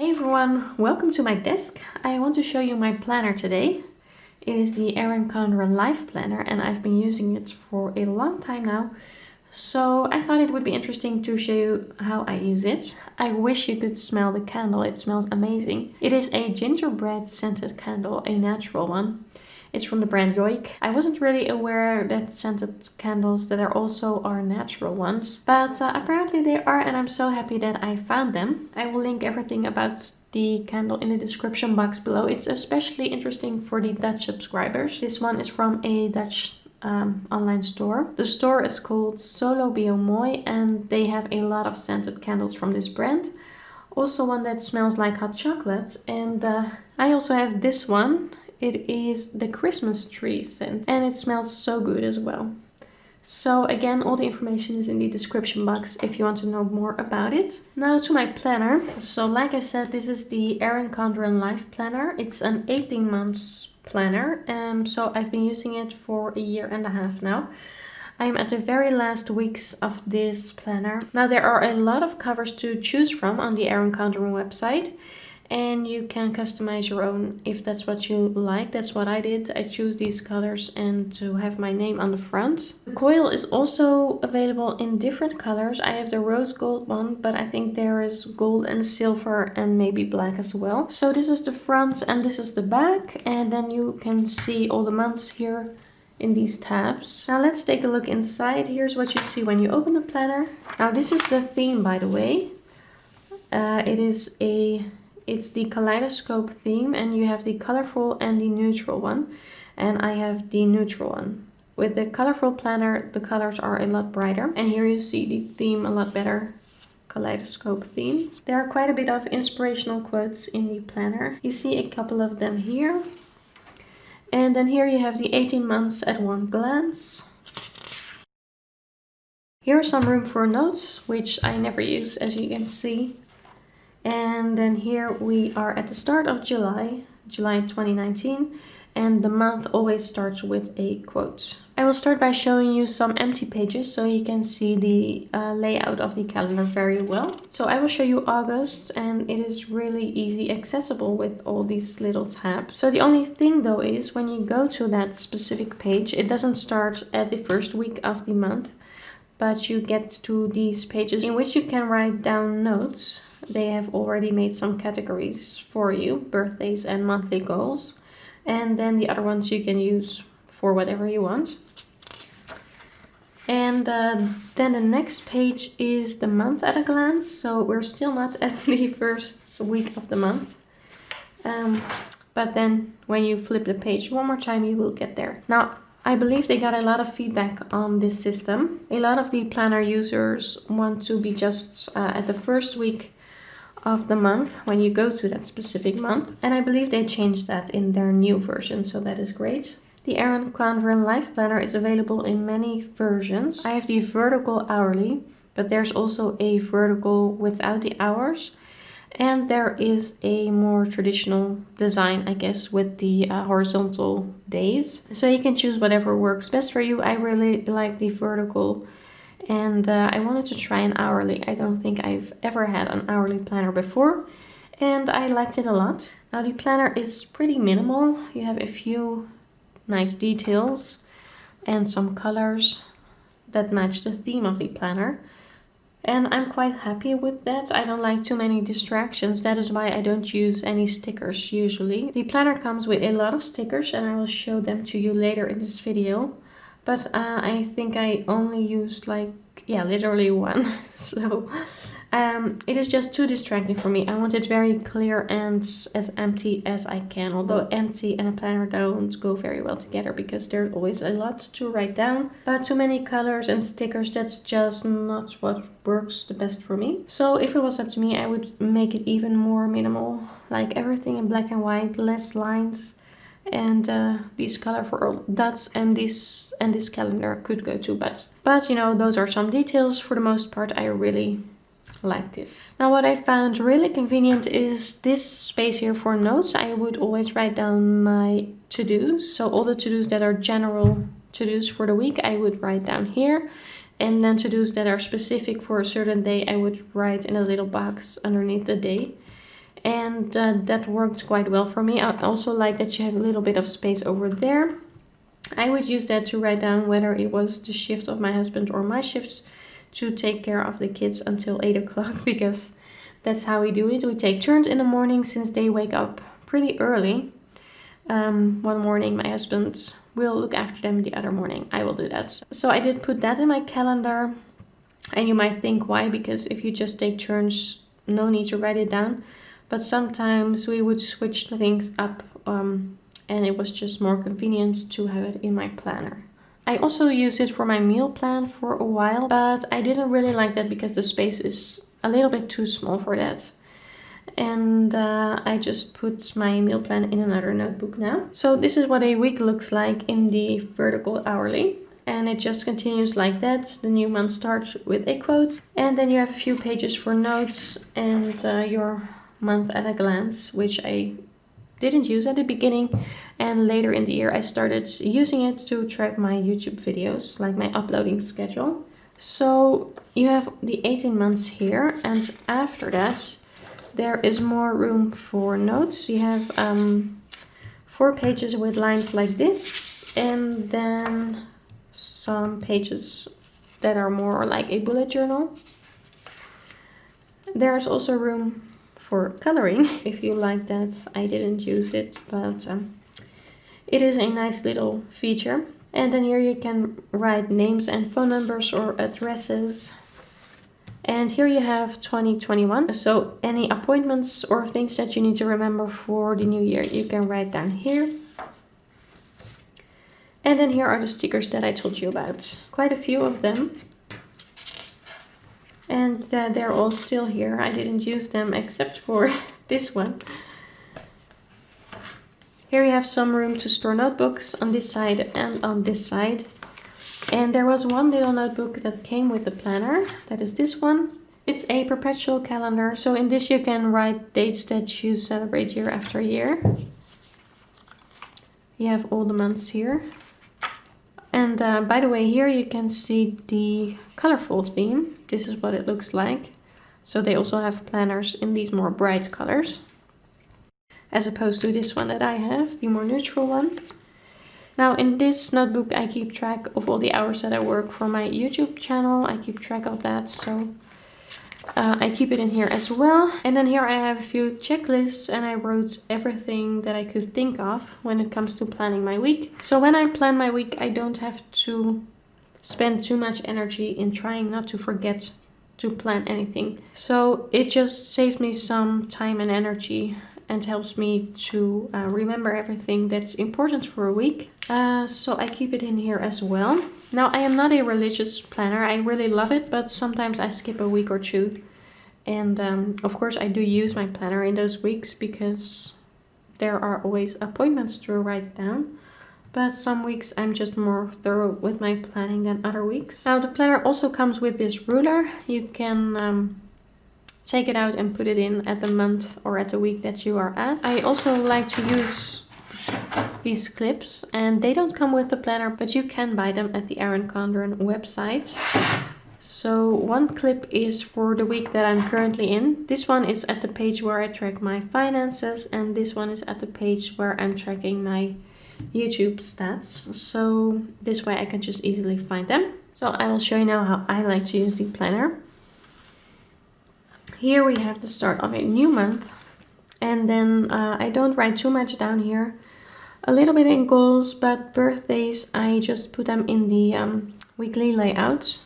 Hey everyone, welcome to my desk. I want to show you my planner today. It is the erincondren life planner and I've been using it for a long time now. So I thought it would be interesting to show you how I use it. I wish you could smell the candle, it smells amazing. It is a gingerbread scented candle, a natural one. It's from the brand Yoik. I wasn't really aware that scented candles that are also are natural ones, but apparently they are, and I'm so happy that I found them. I will link everything about the candle in the description box below. It's especially interesting for the Dutch subscribers. This one is from a Dutch online store. The store is called SoloBioMooi and they have a lot of scented candles from this brand. Also one that smells like hot chocolate, and I also have this one. It is the Christmas tree scent and it smells so good as well. So again, all the information is in the description box if you want to know more about it. Now to my planner. So like I said, this is the erincondren life planner. It's an 18 months planner. So I've been using it for a year and a half now. I'm at the very last weeks of this planner. Now there are a lot of covers to choose from on the erincondren website. And you can customize your own if that's what you like. That's what I did. I choose these colors and to have my name on the front. The coil is also available in different colors. I have the rose gold one, but I think there is gold and silver and maybe black as well. So this is the front and this is the back. And then you can see all the months here in these tabs. Now let's take a look inside. Here's what you see when you open the planner. Now this is the theme, by the way. It's the kaleidoscope theme, and you have the colorful and the neutral one. And I have the neutral one. With the colorful planner, the colors are a lot brighter. And here you see the theme a lot better. Kaleidoscope theme. There are quite a bit of inspirational quotes in the planner. You see a couple of them here. And then here you have the 18 months at one glance. Here's some room for notes, which I never use, as you can see. And then here we are at the start of July 2019, and the month always starts with a quote. I will start by showing you some empty pages so you can see the layout of the calendar very well. So I will show you August, and it is really easy accessible with all these little tabs. So the only thing though is when you go to that specific page, it doesn't start at the first week of the month, but you get to these pages in which you can write down notes. They have already made some categories for you, birthdays and monthly goals. And then the other ones you can use for whatever you want. And then the next page is the month at a glance. So we're still not at the first week of the month. But then when you flip the page one more time, you will get there. Now, I believe they got a lot of feedback on this system. A lot of the planner users want to be just at the first week of the month when you go to that specific month. And I believe they changed that in their new version, so that is great. The erincondren life planner is available in many versions. I have the vertical hourly, but there's also a vertical without the hours. And there is a more traditional design, I guess, with the horizontal days. So you can choose whatever works best for you. I really like the vertical, and I wanted to try an hourly. I don't think I've ever had an hourly planner before, and I liked it a lot. Now the planner is pretty minimal. You have a few nice details and some colors that match the theme of the planner. And I'm quite happy with that. I don't like too many distractions. That is why I don't use any stickers usually. The planner comes with a lot of stickers and I will show them to you later in this video. But I think I only used literally one. So it is just too distracting for me. I want it very clear and as empty as I can. Although empty and a planner don't go very well together because there's always a lot to write down. But too many colors and stickers, that's just not what works the best for me. So if it was up to me, I would make it even more minimal. Like everything in black and white, less lines. And these colorful dots and this calendar could go too, but you know, those are some details. For the most part, I really like this. Now what I found really convenient is this space here for notes. I would always write down my to-dos. So all the to-dos that are general to-dos for the week, I would write down here. And then to-dos that are specific for a certain day, I would write in a little box underneath the day. and that worked quite well for me. I also like that you have a little bit of space over there. I would use that to write down whether it was the shift of my husband or my shift to take care of the kids until 8 o'clock, because that's how we do it. We take turns in the morning since they wake up pretty early. One morning my husband will look after them, the other morning I will do that. So I did put that in my calendar, and you might think why, because if you just take turns, no need to write it down. But sometimes we would switch things up, and it was just more convenient to have it in my planner. I also used it for my meal plan for a while, but I didn't really like that because the space is a little bit too small for that. And I just put my meal plan in another notebook now. So this is what a week looks like in the vertical hourly. And it just continues like that. The new month starts with a quote. And then you have a few pages for notes and your month at a glance, which I didn't use at the beginning. And later in the year I started using it to track my YouTube videos, like my uploading schedule. So you have the 18 months here, and after that there is more room for notes. You have 4 pages with lines like this, and then some pages that are more like a bullet journal. There's also room for coloring if you like that. I didn't use it, but it is a nice little feature. And then here you can write names and phone numbers or addresses. And here you have 2021. So any appointments or things that you need to remember for the new year, you can write down here. And then here are the stickers that I told you about. Quite a few of them. And they're all still here. I didn't use them except for this one. Here you have some room to store notebooks on this side and on this side. And there was one little notebook that came with the planner. That is this one. It's a perpetual calendar. So in this you can write dates that you celebrate year after year. You have all the months here. And by the way, here you can see the colorful theme. This is what it looks like. So they also have planners in these more bright colors, as opposed to this one that I have, the more neutral one. Now in this notebook I keep track of all the hours that I work for my YouTube channel. I keep track of that, so I keep it in here as well. And then here I have a few checklists, and I wrote everything that I could think of when it comes to planning my week. So when I plan my week, I don't have to spend too much energy in trying not to forget to plan anything. So it just saved me some time and energy and helps me to remember everything that's important for a week. So I keep it in here as well. Now I am not a religious planner. I really love it, but sometimes I skip a week or two. And of course I do use my planner in those weeks because there are always appointments to write down. But some weeks I'm just more thorough with my planning than other weeks. Now the planner also comes with this ruler. You can take it out and put it in at the month or at the week that you are at. I also like to use these clips, and they don't come with the planner, but you can buy them at the erincondren website. So one clip is for the week that I'm currently in. This one is at the page where I track my finances, and this one is at the page where I'm tracking my YouTube stats. So this way I can just easily find them. So I will show you now how I like to use the planner. Here we have the start of a new month, and then I don't write too much down here. A little bit in goals, but birthdays I just put them in the weekly layout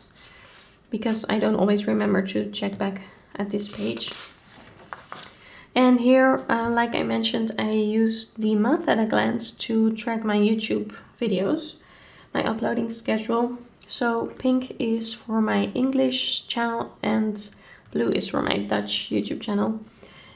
because I don't always remember to check back at this page. And here, like I mentioned, I use the month at a glance to track my YouTube videos, my uploading schedule. So pink is for my English channel and blue is for my Dutch YouTube channel.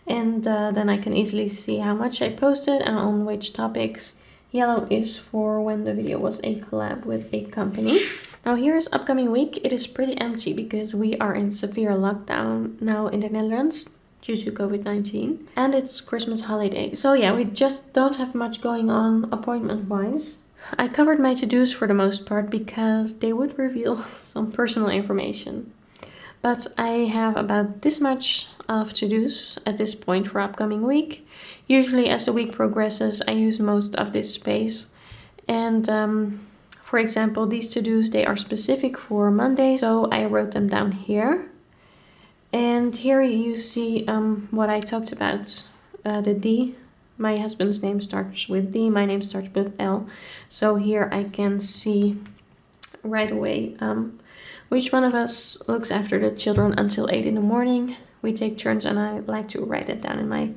And then I can easily see how much I posted and on which topics. Yellow is for when the video was a collab with a company. Now here's upcoming week. It is pretty empty because we are in severe lockdown now in the Netherlands due to COVID-19. And it's Christmas holidays. So yeah, we just don't have much going on appointment-wise. I covered my to-dos for the most part because they would reveal some personal information. But I have about this much of to-dos at this point for upcoming week. Usually as the week progresses, I use most of this space. And for example, these to-dos, they are specific for Monday, so I wrote them down here. And here you see what I talked about, the D. My husband's name starts with D, my name starts with L. So here I can see right away which one of us looks after the children until 8 in the morning. We take turns and I like to write it down in my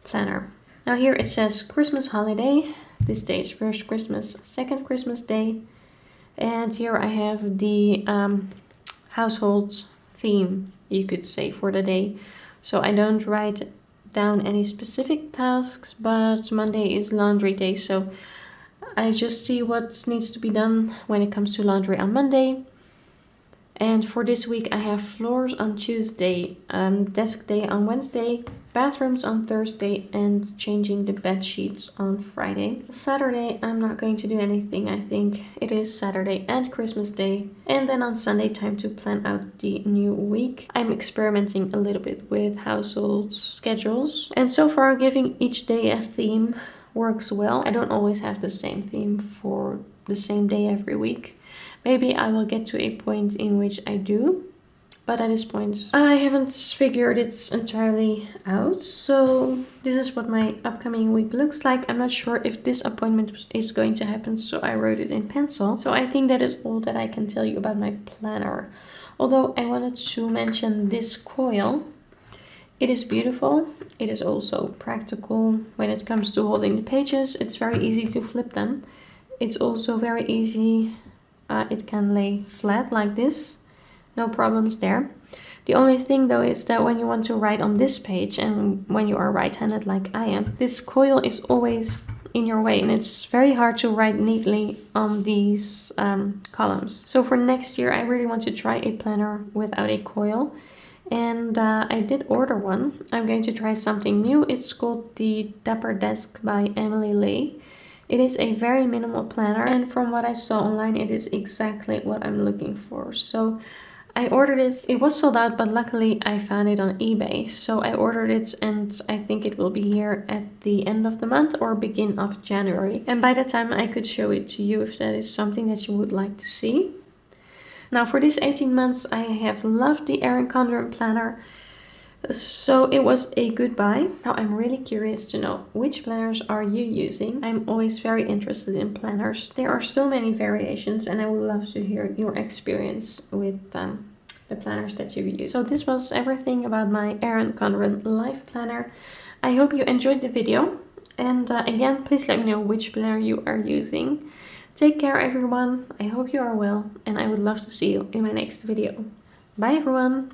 planner. Now here it says Christmas holiday. This day is first Christmas, second Christmas day. And here I have the household theme, you could say, for the day. So I don't write down any specific tasks, but Monday is laundry day. So I just see what needs to be done when it comes to laundry on Monday. And for this week I have floors on Tuesday, desk day on Wednesday, bathrooms on Thursday, and changing the bed sheets on Friday. Saturday I'm not going to do anything. I think it is Saturday and Christmas Day. And then on Sunday, time to plan out the new week. I'm experimenting a little bit with household schedules. And so far giving each day a theme works well. I don't always have the same theme for the same day every week. Maybe I will get to a point in which I do, but at this point I haven't figured it entirely out. So this is what my upcoming week looks like. I'm not sure if this appointment is going to happen, so I wrote it in pencil. So I think that is all that I can tell you about my planner. Although I wanted to mention this coil. It is beautiful. It is also practical when it comes to holding the pages. It's very easy to flip them. It's also very easy. It can lay flat like this, no problems there. The only thing though is that when you want to write on this page and when you are right-handed like I am, this coil is always in your way and it's very hard to write neatly on these columns. So for next year I really want to try a planner without a coil, and I did order one. I'm going to try something new. It's called the Dapper Desk by Emily Lay. It is a very minimal planner, and from what I saw online it is exactly what I'm looking for. So I ordered it. It was sold out, but luckily I found it on eBay. So I ordered it and I think it will be here at the end of the month or beginning of January. And by that time I could show it to you if that is something that you would like to see. Now for these 18 months I have loved the erincondren planner. So it was a good buy. Now I'm really curious to know, which planners are you using? I'm always very interested in planners. There are so many variations and I would love to hear your experience with the planners that you use. So this was everything about my erincondren life planner. I hope you enjoyed the video, and again, please let me know which planner you are using. Take care everyone. I hope you are well and I would love to see you in my next video. Bye everyone.